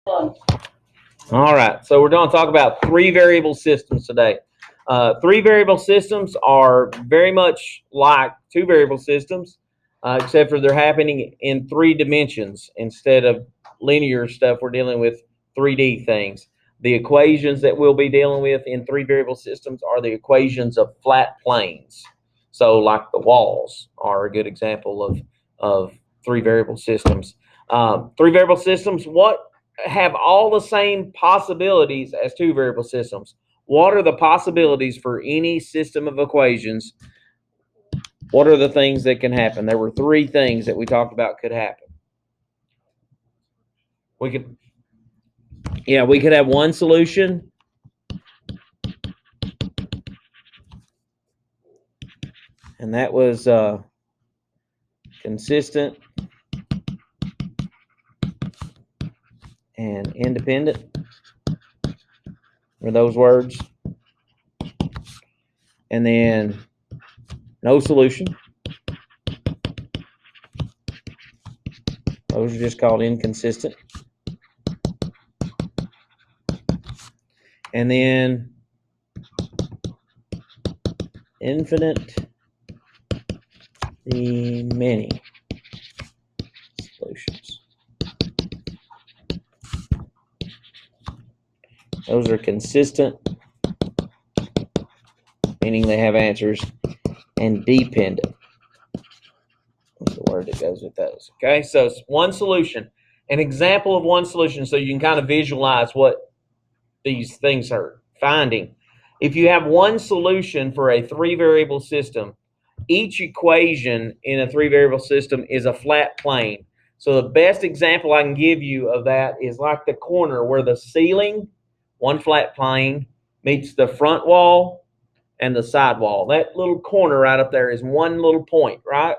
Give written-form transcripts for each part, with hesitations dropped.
All right, so we're going to talk about three variable systems today. Three variable systems are very much like two variable systems, except for they're happening in three dimensions instead of linear stuff. We're dealing with 3D things. The equations that we'll be dealing with in three variable systems are the equations of flat planes. So, like the walls are a good example of three variable systems. Three variable systems, what have all the same possibilities as two variable systems. What are the possibilities for any system of equations? What are the things that can happen? There were three things that we talked about could happen. We could have one solution, and that was consistent and independent. Are those words? And then no solution. Those are just called inconsistent. And then infinite, the many solutions. Those are consistent, meaning they have answers, and dependent. What's the word that goes with those? Okay, so it's one solution. An example of one solution, so you can kind of visualize what these things are finding. If you have one solution for a three variable system, each equation in a three variable system is a flat plane. So the best example I can give you of that is like the corner where the ceiling, one flat plane, meets the front wall and the side wall. That little corner right up there is one little point, right?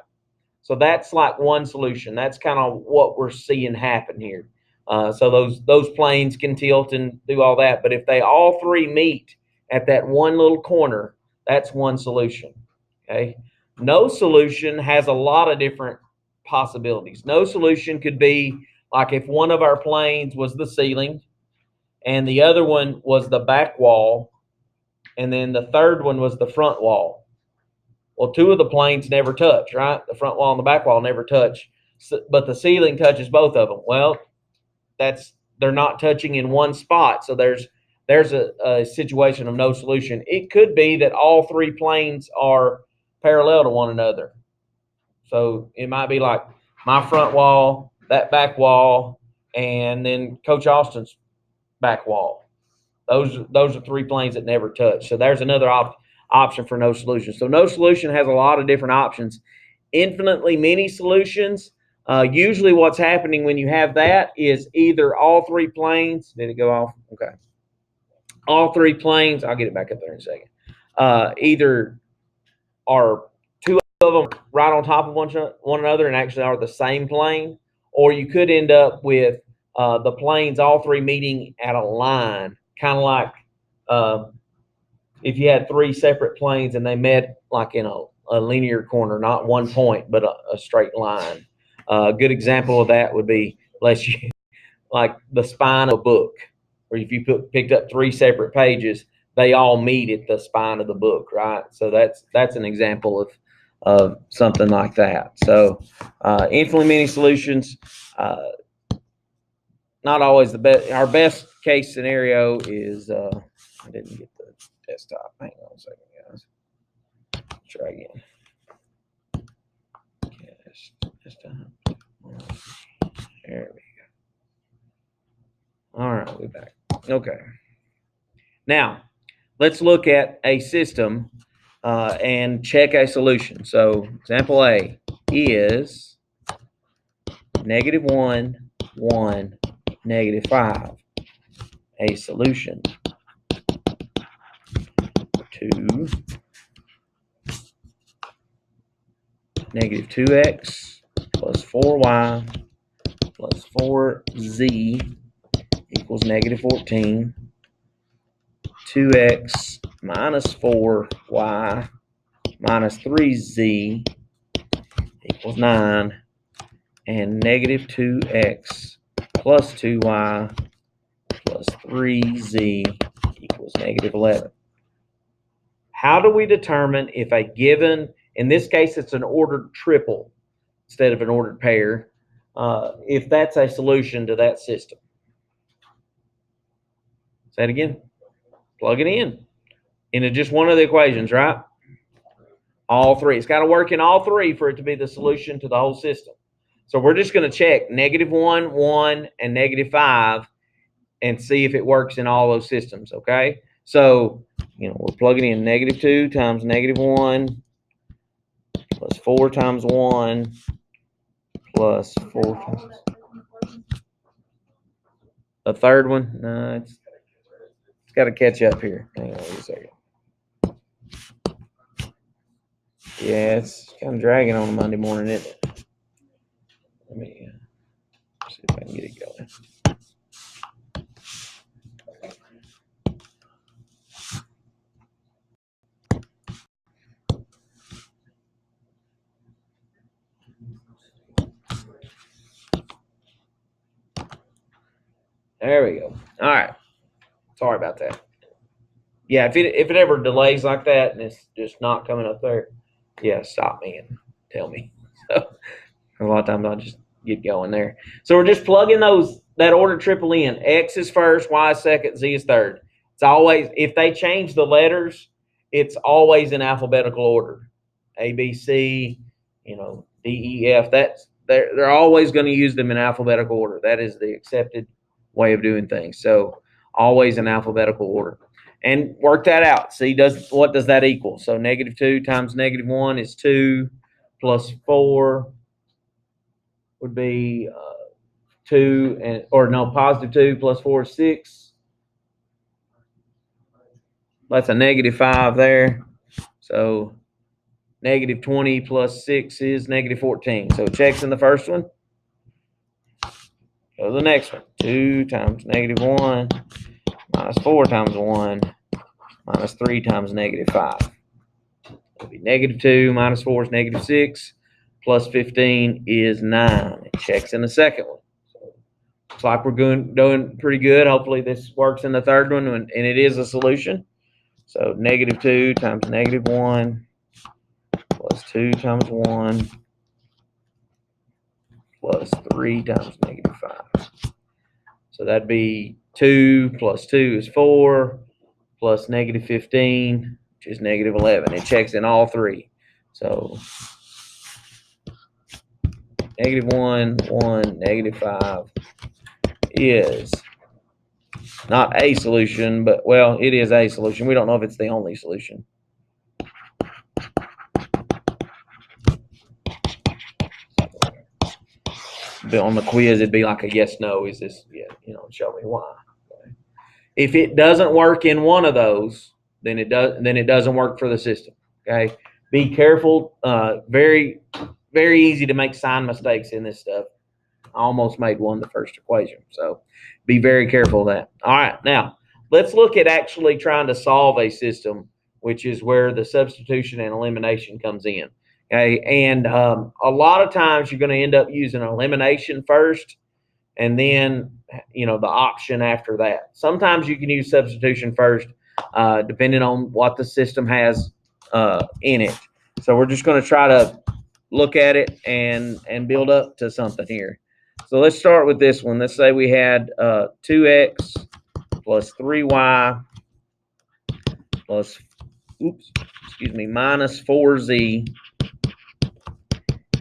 So that's like one solution. That's kind of what we're seeing happen here. So those planes can tilt and do all that, but if they all three meet at that one little corner, that's one solution. Okay. No solution has a lot of different possibilities. No solution could be like if one of our planes was the ceiling, and the other one was the back wall, and then the third one was the front wall. Well, two of the planes never touch, right? The front wall and the back wall never touch, but the ceiling touches both of them. Well, they're not touching in one spot, so there's a situation of no solution. It could be that all three planes are parallel to one another. So it might be like my front wall, that back wall, and then Coach Austin's back wall. Those are three planes that never touch. So there's another option for no solution. So no solution has a lot of different options. Infinitely many solutions. Usually what's happening when you have that is either all three planes. Did it go off? Okay. All three planes. I'll get it back up there in a second. Either are two of them right on top of one another and actually are the same plane, or you could end up with the planes all three meeting at a line, kind of like if you had three separate planes and they met like in a linear corner, not one point, but a straight line. A good example of that would be, like the spine of a book, where if you picked up three separate pages, they all meet at the spine of the book, right? So that's an example of something like that. So infinitely many solutions, not always the best. Our best case scenario is I didn't get the desktop. Hang on a second, guys. Try again. This time. There we go. All right, we're back. Okay. Now, let's look at a system and check a solution. So, example A is -1, 1, -5. A solution to -2x plus 4y plus 4z equals -14. 2x minus 4y minus 3z equals 9. And -2x plus 2y plus 3z equals negative 11. How do we determine if a given, in this case, it's an ordered triple instead of an ordered pair, if that's a solution to that system? Say it again. Plug it in into just one of the equations, right? All three. It's got to work in all three for it to be the solution to the whole system. So we're just going to check -1, 1, and -5 and see if it works in all those systems, okay? So, we're plugging in -2 times -1 plus 4 times 1 plus 4 times... A third one? No, it's got to catch up here. Hang on a second. Yeah, it's kind of dragging on a Monday morning, isn't it? Let me see if I can get it going. There we go. All right. Sorry about that. Yeah, if it ever delays like that and it's just not coming up there, yeah, stop me and tell me. So a lot of times I'll just get going there. So we're just plugging that order triple in. X is first, Y is second, Z is third. It's always, if they change the letters, it's always in alphabetical order. A, B, C, D, E, F. They're always going to use them in alphabetical order. That is the accepted way of doing things. So always in alphabetical order. And work that out. See, what does that equal? So -2 times -1 is 2 plus 4 would be 2, positive 2 plus 4 is 6. That's a -5 there. So -20 plus 6 is -14. So checks in the first one. Go to the next one. 2 times -1 minus 4 times 1 minus 3 times -5. It'll be -2 minus 4 is -6 plus 15 is 9. It checks in the second one. So looks like we're doing pretty good. Hopefully this works in the third one, and it is a solution. So -2 times -1 plus 2 times 1 plus 3 times -5. So that'd be 2 plus 2 is 4 plus -15, which is -11. It checks in all three. So -1, 1, -5 is not a solution, but, well, it is a solution. We don't know if it's the only solution. But on the quiz, it'd be like a yes, no. Is this, show me why. Okay. If it doesn't work in one of those, then it doesn't work for the system. Okay. Be careful. Very, very easy to make sign mistakes in this stuff. I almost made one the first equation. So be very careful of that. All right. Now, let's look at actually trying to solve a system, which is where the substitution and elimination comes in. Okay. And a lot of times you're going to end up using elimination first and then, the option after that. Sometimes you can use substitution first, depending on what the system has in it. So we're just going to try to look at it and build up to something here. So let's start with this one. Let's say we had 2x plus 3y plus, minus 4z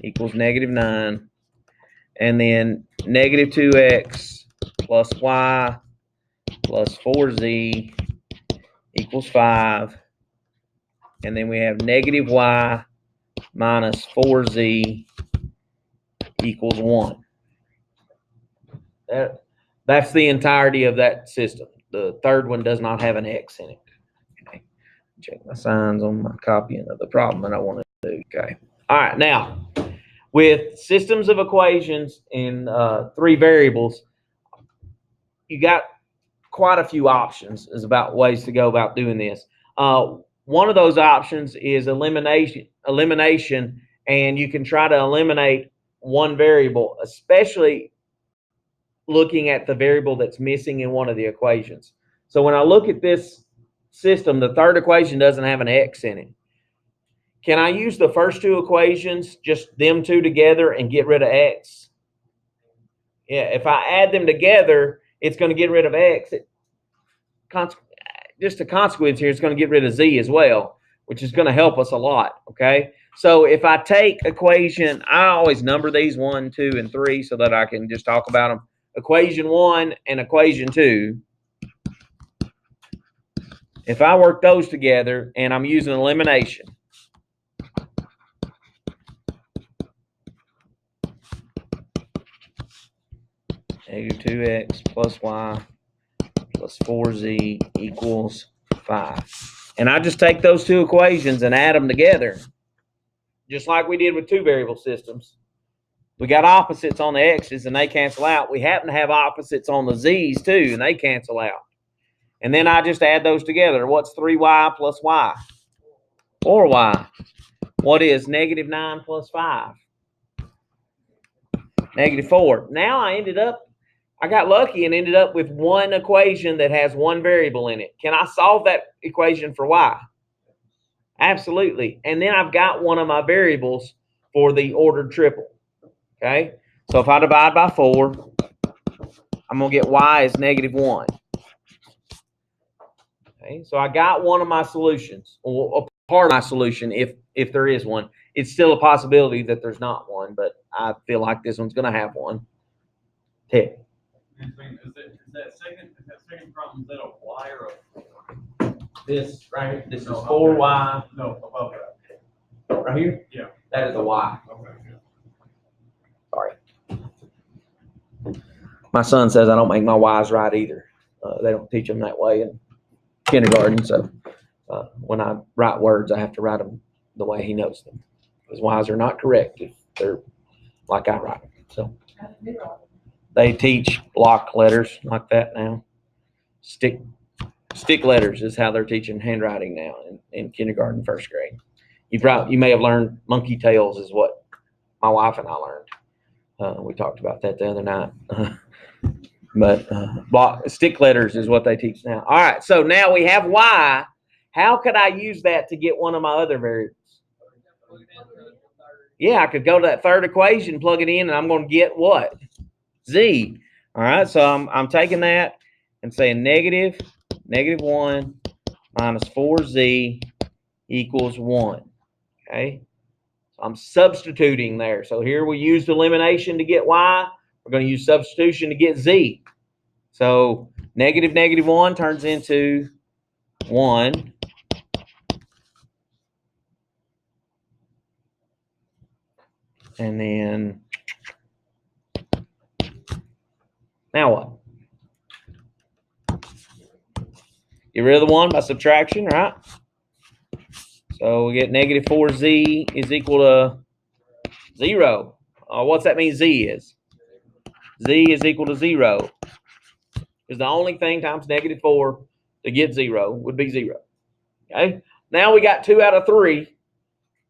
equals -9. And then -2x plus y plus 4z equals 5. And then we have -y minus 4z equals 1. That's the entirety of that system. The third one does not have an x in it. Okay. Check my signs on my copying of the problem that I want to do. Okay. All right. Now, with systems of equations in 3 variables, you got quite a few options as about ways to go about doing this. One of those options is elimination, and you can try to eliminate one variable, especially looking at the variable that's missing in one of the equations. So when I look at this system, the third equation doesn't have an x in it. Can I use the first two equations, just them two together, and get rid of x? Yeah, if I add them together, it's going to get rid of x. Just a consequence here, it's going to get rid of z as well, which is going to help us a lot, okay? So if I take equation, I always number these 1, 2, and 3 so that I can just talk about them. Equation 1 and equation 2. If I work those together and I'm using elimination, negative 2x plus y plus 4z equals 5. And I just take those two equations and add them together, just like we did with two variable systems. We got opposites on the x's and they cancel out. We happen to have opposites on the z's too, and they cancel out. And then I just add those together. What's 3y plus y? 4y. What is negative 9 plus 5? Negative 4. Now I got lucky and ended up with one equation that has one variable in it. Can I solve that equation for y? Absolutely. And then I've got one of my variables for the ordered triple. Okay? So if I divide by 4, I'm going to get y as negative 1. Okay? So I got one of my solutions, or a part of my solution if there is one. It's still a possibility that there's not one, but I feel like this one's going to have one. Tick. Is that second problem, is that a y or a 4? This right here, this is No, 4y. No, above that. Right here? Yeah. That is a y. Okay, yeah. Sorry. My son says I don't make my y's right either. They don't teach them that way in kindergarten. So when I write words, I have to write them the way he knows them. Because y's are not correct if they're like I write them. So they teach block letters like that now. Stick letters is how they're teaching handwriting now in kindergarten, first grade. You may have learned monkey tails is what my wife and I learned. We talked about that the other night. But stick letters is what they teach now. All right, so now we have y. How could I use that to get one of my other variables? Yeah, I could go to that third equation, plug it in, and I'm going to get what? Z. All right, so I'm taking that and saying negative 1 minus 4z equals 1. Okay, so I'm substituting there. So here we used elimination to get y. We're going to use substitution to get z. So negative 1 turns into 1. And then now what? Get rid of the 1 by subtraction, right? So we get negative 4z is equal to 0. What's that mean z is? Z is equal to 0. Because the only thing times negative 4 to get 0 would be 0. Okay? Now we got 2 out of 3.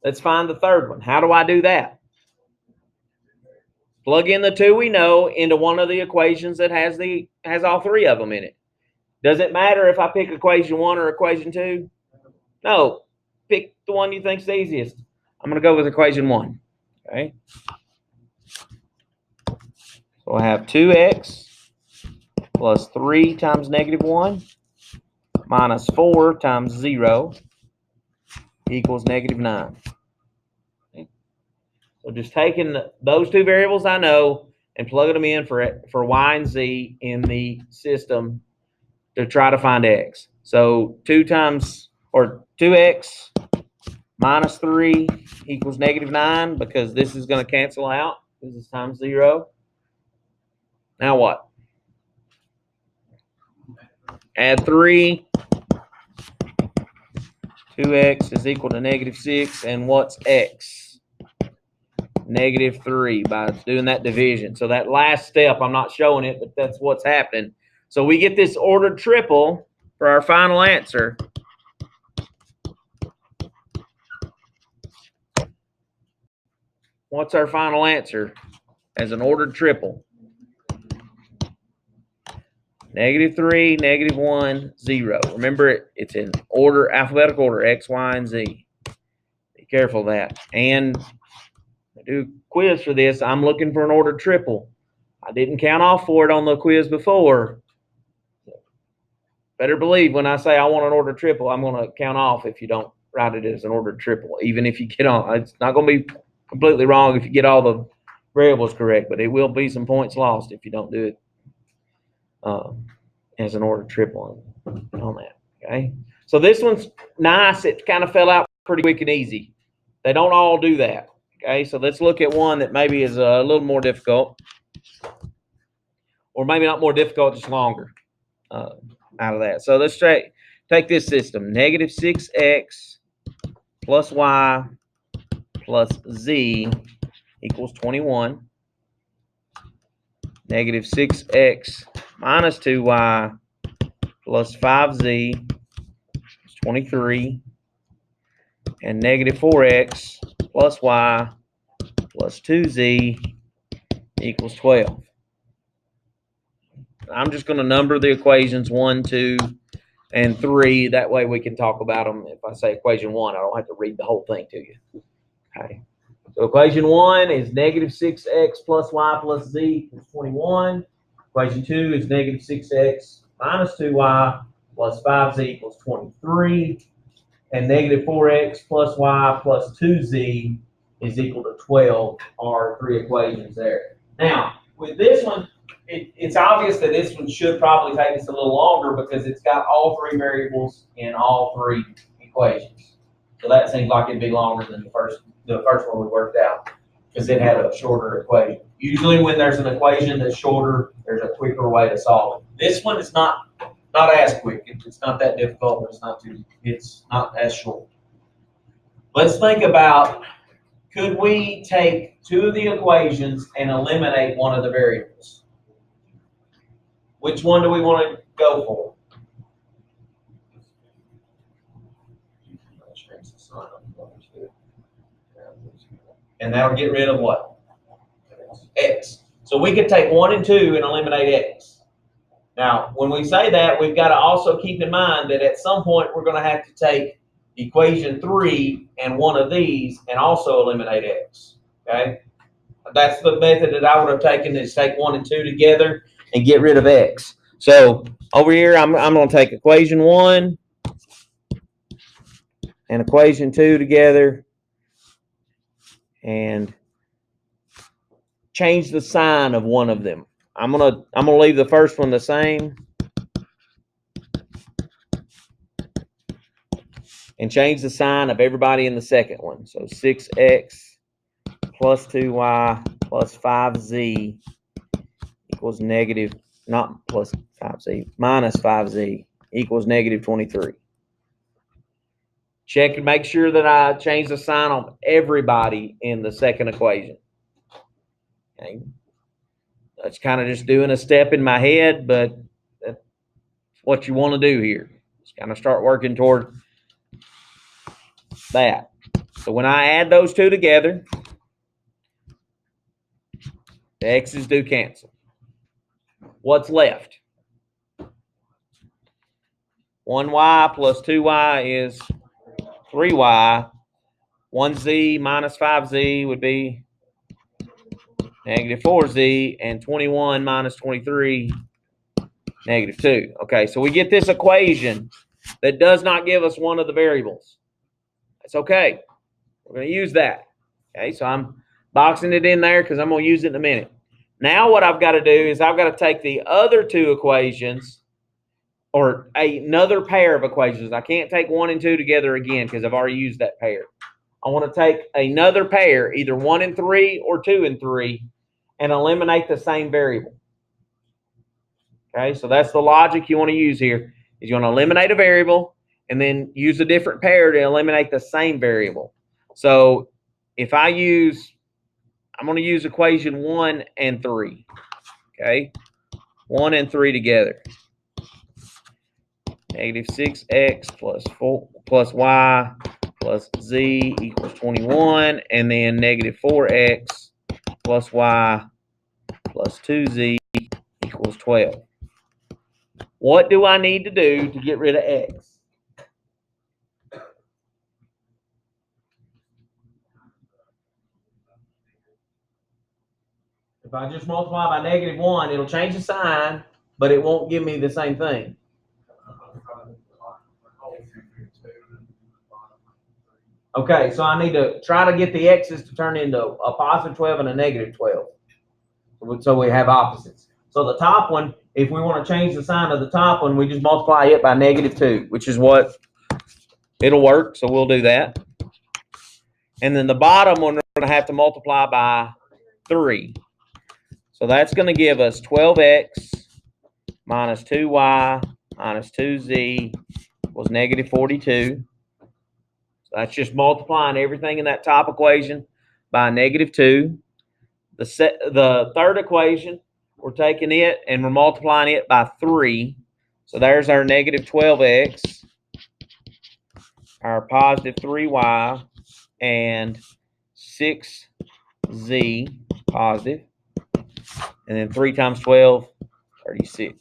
Let's find the third one. How do I do that? Plug in the 2 we know into one of the equations that has all 3 of them in it. Does it matter if I pick equation 1 or equation 2? No. Pick the one you think's the easiest. I'm going to go with equation 1. Okay. So I have 2x plus 3 times negative 1 minus 4 times 0 equals negative 9. Okay. So just taking those two variables I know and plugging them in for y and z in the system to try to find x. So 2x minus 3 equals negative 9 because this is going to cancel out because it's times 0. Now what? Add 3. 2x is equal to negative 6. And what's x? Negative 3 by doing that division. So that last step, I'm not showing it, but that's what's happening. So we get this ordered triple for our final answer. What's our final answer as an ordered triple? -3, -1, 0. Remember, it's in order, alphabetical order, X, Y, and Z. Be careful of that. And I do a quiz for this. I'm looking for an ordered triple. I didn't count off for it on the quiz before. Better believe when I say I want an ordered triple, I'm going to count off if you don't write it as an ordered triple. Even if you get on, it's not going to be completely wrong if you get all the variables correct, but it will be some points lost if you don't do it as an ordered triple on that. Okay, so this one's nice. It kind of fell out pretty quick and easy. They don't all do that. Okay, so let's look at one that maybe is a little more difficult, or maybe not more difficult, just longer out of that. So let's take this system. -6x plus y plus z equals 21. -6x minus 2y plus 5z is 23. And -4x plus y plus 2z equals 12. I'm just going to number the equations 1, 2, and 3. That way we can talk about them. If I say equation 1, I don't have to read the whole thing to you. Okay. So equation 1 is -6x plus y plus z equals 21. Equation 2 is -6x minus 2y plus 5z equals 23. And -4x plus y plus 2z is equal to 12 are three equations there. Now, with this one, it's obvious that this one should probably take us a little longer because it's got all three variables in all three equations. So that seems like it'd be longer than the first one we worked out because it had a shorter equation. Usually when there's an equation that's shorter, there's a quicker way to solve it. This one is not as quick. It's not that difficult, but it's not as short. Let's think about, could we take two of the equations and eliminate one of the variables? Which one do we want to go for? And that'll get rid of what? X. So we could take 1 and 2 and eliminate X. Now, when we say that, we've got to also keep in mind that at some point we're going to have to take equation 3 and one of these and also eliminate X. Okay? That's the method that I would have taken, is take 1 and 2 together and get rid of X. So over here, I'm going to take equation 1 and equation 2 together and change the sign of one of them. I'm gonna leave the first one the same and change the sign of everybody in the second one. So 6x plus 2y plus 5z equals not plus 5z, minus 5z equals -23. Check and make sure that I change the sign on everybody in the second equation. Okay. That's kind of just doing a step in my head, but that's what you want to do here. Just kind of start working toward that. So when I add those two together, the x's do cancel. What's left? 1y plus 2y is 3y. 1z minus 5z would be -4z, and 21 minus 23, -2. Okay, so we get this equation that does not give us one of the variables. That's okay. We're going to use that. Okay, so I'm boxing it in there because I'm going to use it in a minute. Now what I've got to do is I've got to take the other two equations, or another pair of equations. I can't take 1 and 2 together again because I've already used that pair. I want to take another pair, either 1 and 3 or 2 and 3, and eliminate the same variable. Okay, so that's the logic you want to use here, is you want to eliminate a variable and then use a different pair to eliminate the same variable. So if I'm going to use equation 1 and 3. Okay, 1 and 3 together. -6x plus y plus z equals 21, and then -4x plus y plus 2z equals 12. What do I need to do to get rid of x? If I just multiply by -1, it'll change the sign, but it won't give me the same thing. Okay, so I need to try to get the x's to turn into a +12 and a -12. So we have opposites. So the top one, if we want to change the sign of the top one, we just multiply it by -2, which is what it'll work. So we'll do that. And then the bottom one, we're going to have to multiply by 3. So that's going to give us 12x minus 2y minus 2z equals -42. So that's just multiplying everything in that top equation by -2. The third equation, we're taking it and we're multiplying it by 3. So there's our -12x, our positive 3y, and 6z positive. And then 3 times 12, 36.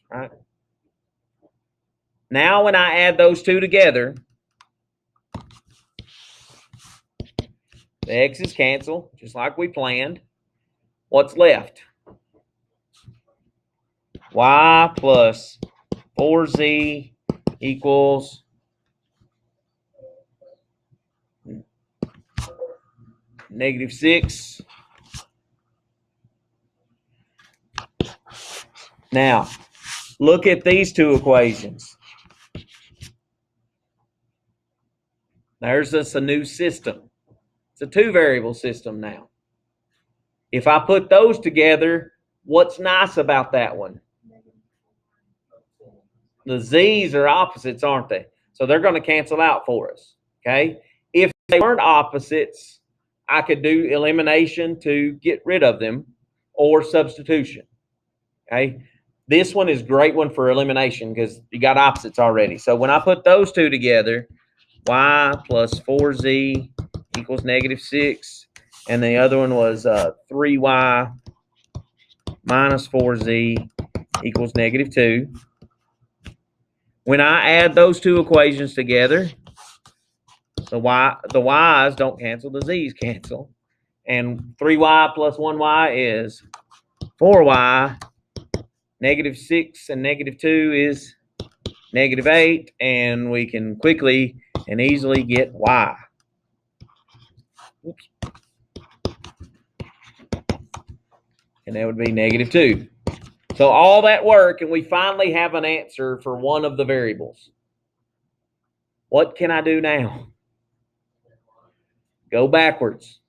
Right? Now when I add those two together, the x's cancel, just like we planned. What's left? Y plus 4z equals -6. Now, look at these two equations. There's us a new system. It's a 2-variable system now. If I put those together, what's nice about that one? The z's are opposites, aren't they? So they're going to cancel out for us. Okay. If they weren't opposites, I could do elimination to get rid of them, or substitution. Okay. This one is a great one for elimination because you got opposites already. So when I put those two together, y plus 4z equals -6. And the other one was 3y minus 4z equals -2. When I add those two equations together, the y's don't cancel, the z's cancel. And 3y plus 1y is 4y. -6 and -2 is -8. And we can quickly and easily get y. Oops. And that would be -2. So all that work, and we finally have an answer for one of the variables. What can I do now? Go backwards.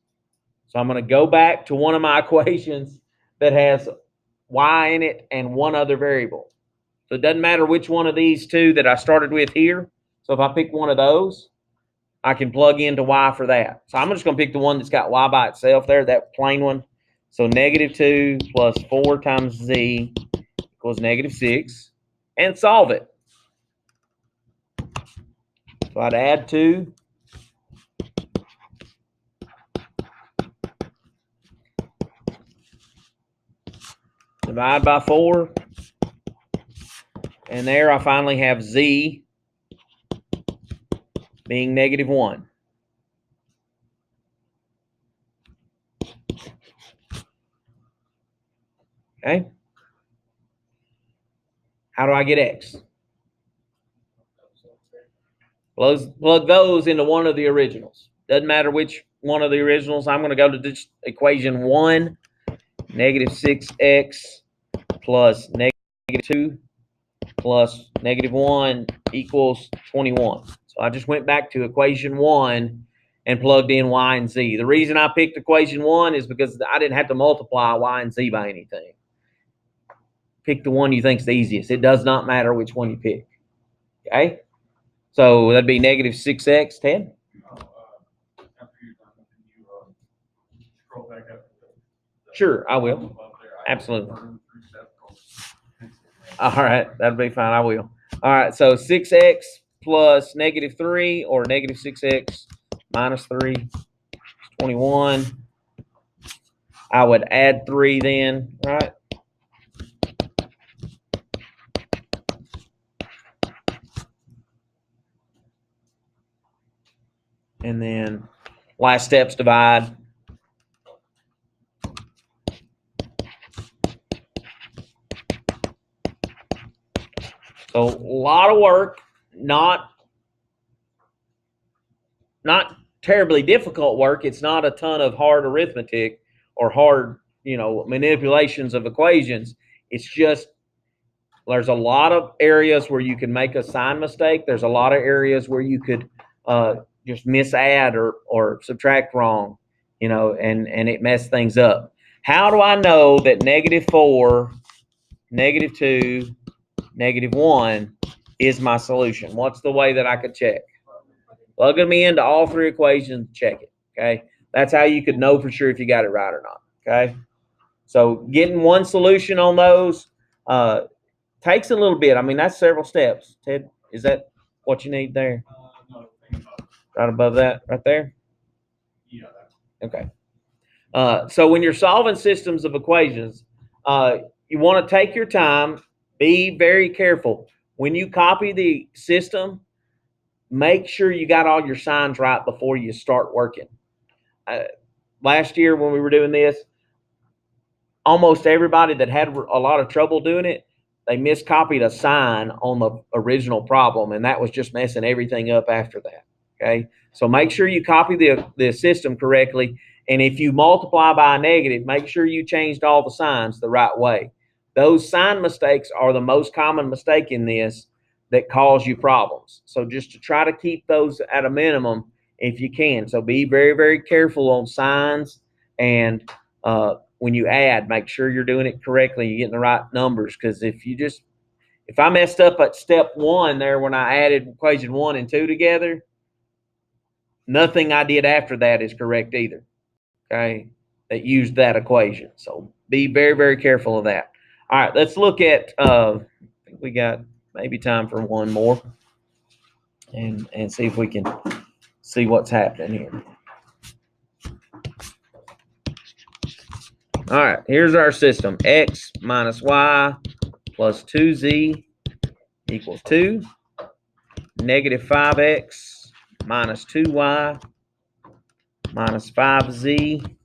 So I'm going to go back to one of my equations that has y in it and one other variable. So it doesn't matter which one of these two that I started with here. So if I pick one of those, I can plug into y for that. So I'm just going to pick the one that's got y by itself there, that plain one. So -2 plus 4 times z equals -6, and solve it. So I'd add 2. Divide by 4. And there I finally have z being -1. Okay. How do I get x? Plug those into one of the originals. Doesn't matter which one of the originals. I'm going to go to this equation 1, -6x plus -2 plus -1 equals 21. So I just went back to equation 1 and plugged in y and z. The reason I picked equation 1 is because I didn't have to multiply y and z by anything. Pick the one you think's the easiest. It does not matter which one you pick. Okay? So that'd be -6x, 10. Sure, I will. Absolutely. All right, that'll be fine. I will. All right, so 6x plus -3 or -6x minus 3 is 21. I would add 3 then, right? And then last step's divide. So a lot of work, not terribly difficult work. It's not a ton of hard arithmetic or hard, manipulations of equations. It's just there's a lot of areas where you can make a sign mistake. There's a lot of areas where you could just misadd or subtract wrong, and it messed things up. How do I know that -4, -2, -1 is my solution? What's the way that I could check? Plug them into all three equations, check it, okay? That's how you could know for sure if you got it right or not, okay? So getting one solution on those takes a little bit. I mean, that's several steps. Ted, is that what you need there? No, Right above that, right there? yeah. Okay. So when you're solving systems of equations, you want to take your time, be very careful. When you copy the system, make sure you got all your signs right before you start working. Last year when we were doing this, almost everybody that had a lot of trouble doing it, they miscopied a sign on the original problem, and that was just messing everything up after that. Okay, so make sure you copy the system correctly, and if you multiply by a negative, make sure you changed all the signs the right way. Those sign mistakes are the most common mistake in this that cause you problems. So just to try to keep those at a minimum if you can. So be very, very careful on signs, and when you add, make sure you're doing it correctly. You're getting the right numbers, because if I messed up at step 1 there when I added equation 1 and 2 together, nothing I did after that is correct either. Okay, that used that equation. So be very, very careful of that. All right, let's look at. I think we got maybe time for one more, and see if we can see what's happening here. All right, here's our system. X minus y plus 2z equals 2. Negative 5x minus 2y minus 5z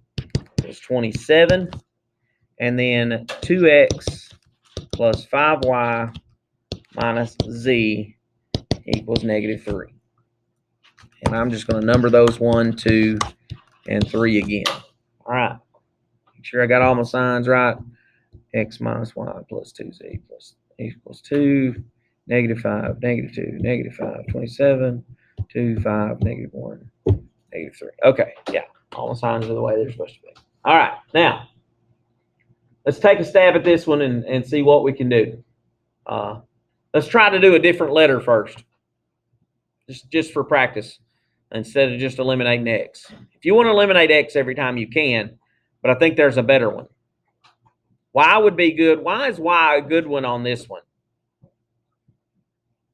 is 27. And then 2x plus 5y minus z equals -3. And I'm just going to number those 1, 2, and 3 again. All right. Make sure I got all my signs right. X minus y plus 2z plus equals 2. -5, -2, -5, 27, 2, 5, -1, -3. Okay, yeah. All the signs are the way they're supposed to be. All right. Now, let's take a stab at this one and see what we can do. Let's try to do a different letter first, just for practice, instead of just eliminating x. If you want to eliminate x every time, you can, but I think there's a better one. Y would be good. Why is y a good one on this one?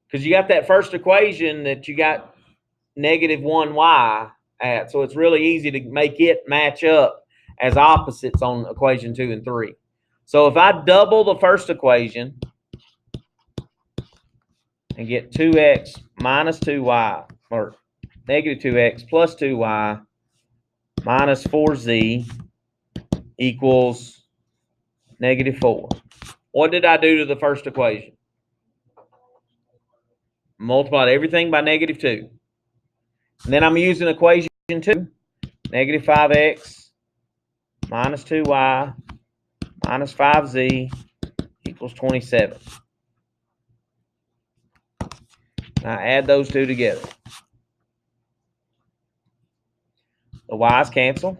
Because you got that first equation that you got -1y at, so it's really easy to make it match up as opposites on equation 2 and 3. So if I double the first equation and get 2x minus 2y, or -2x plus 2y minus 4z equals -4. What did I do to the first equation? Multiplied everything by -2. And then I'm using equation 2, -5x minus 2y minus 5z equals 27. Now add those two together. The y's cancel.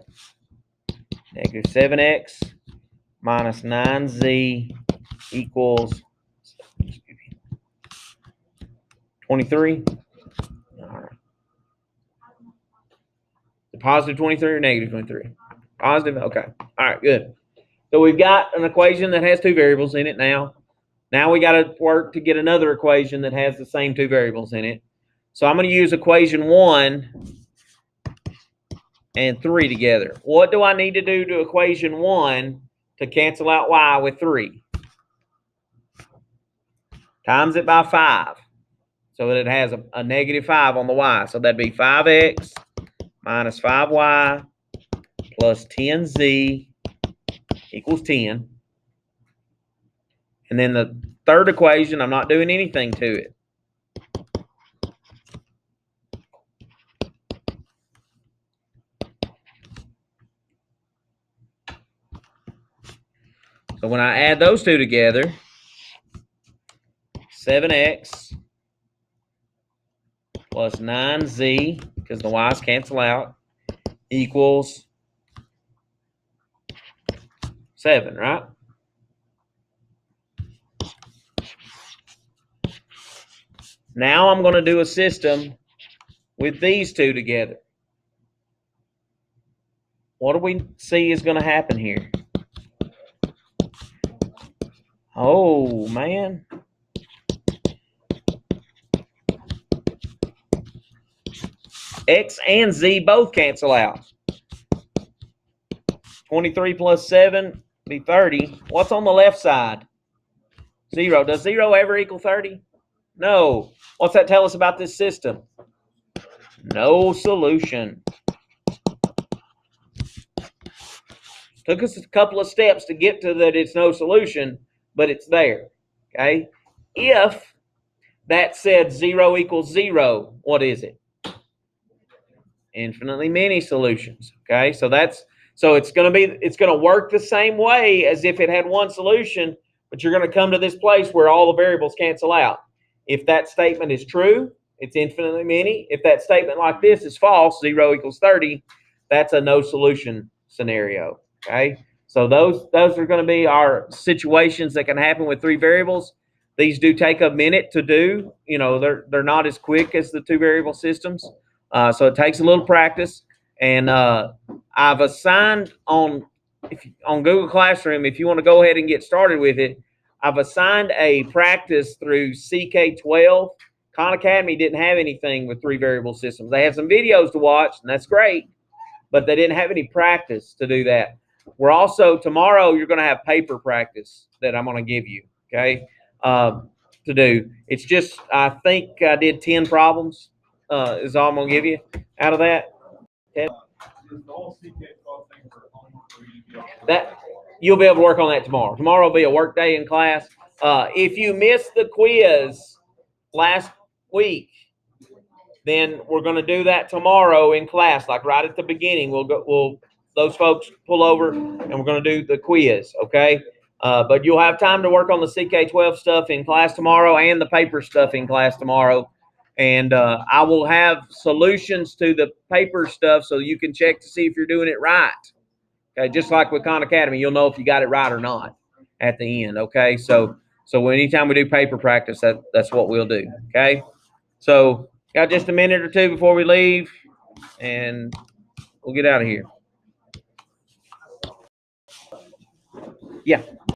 -7x minus 9z equals 23. All right. The positive 23 or -23? Positive. Okay. All right. Good. So we've got an equation that has two variables in it now. Now we got to work to get another equation that has the same two variables in it. So I'm going to use equation 1 and 3 together. What do I need to do to equation 1 to cancel out y with 3? Times it by 5 so that it has a -5 on the y. So that'd be 5x minus 5y plus 10z equals 10. And then the third equation, I'm not doing anything to it. So when I add those two together, 7x plus 9z, because the y's cancel out, equals 7, right? Now I'm going to do a system with these two together. What do we see is going to happen here? Oh, man. X and Z both cancel out. 23 plus 7 be 30. What's on the left side? 0. Does 0 ever equal 30? No. What's that tell us about this system? No solution. Took us a couple of steps to get to that it's no solution, but it's there. Okay? If that said 0 equals 0, what is it? Infinitely many solutions. Okay? So it's going to work the same way as if it had one solution, but you're going to come to this place where all the variables cancel out. If that statement is true, it's infinitely many. If that statement like this is false, 0 equals 30, that's a no solution scenario. Okay, so those are going to be our situations that can happen with three variables. These do take a minute to do. You know, they're not as quick as the two variable systems, so it takes a little practice. And I've assigned on Google Classroom, if you want to go ahead and get started with it, I've assigned a practice through CK12. Khan Academy didn't have anything with three variable systems. They have some videos to watch, and that's great, but they didn't have any practice to do that. We're also, tomorrow, you're going to have paper practice that I'm going to give you, okay, to do. It's just, I think I did 10 problems is all I'm going to give you out of that. Okay. That you'll be able to work on that tomorrow. Tomorrow will be a work day in class. If you missed the quiz last week, then we're going to do that tomorrow in class, like right at the beginning. Those folks pull over and we're going to do the quiz, okay? But you'll have time to work on the CK12 stuff in class tomorrow and the paper stuff in class tomorrow. And I will have solutions to the paper stuff so you can check to see if you're doing it right. Okay, just like with Khan Academy, you'll know if you got it right or not at the end. Okay, so anytime we do paper practice, that's what we'll do. Okay, so got just a minute or two before we leave, and we'll get out of here. Yeah.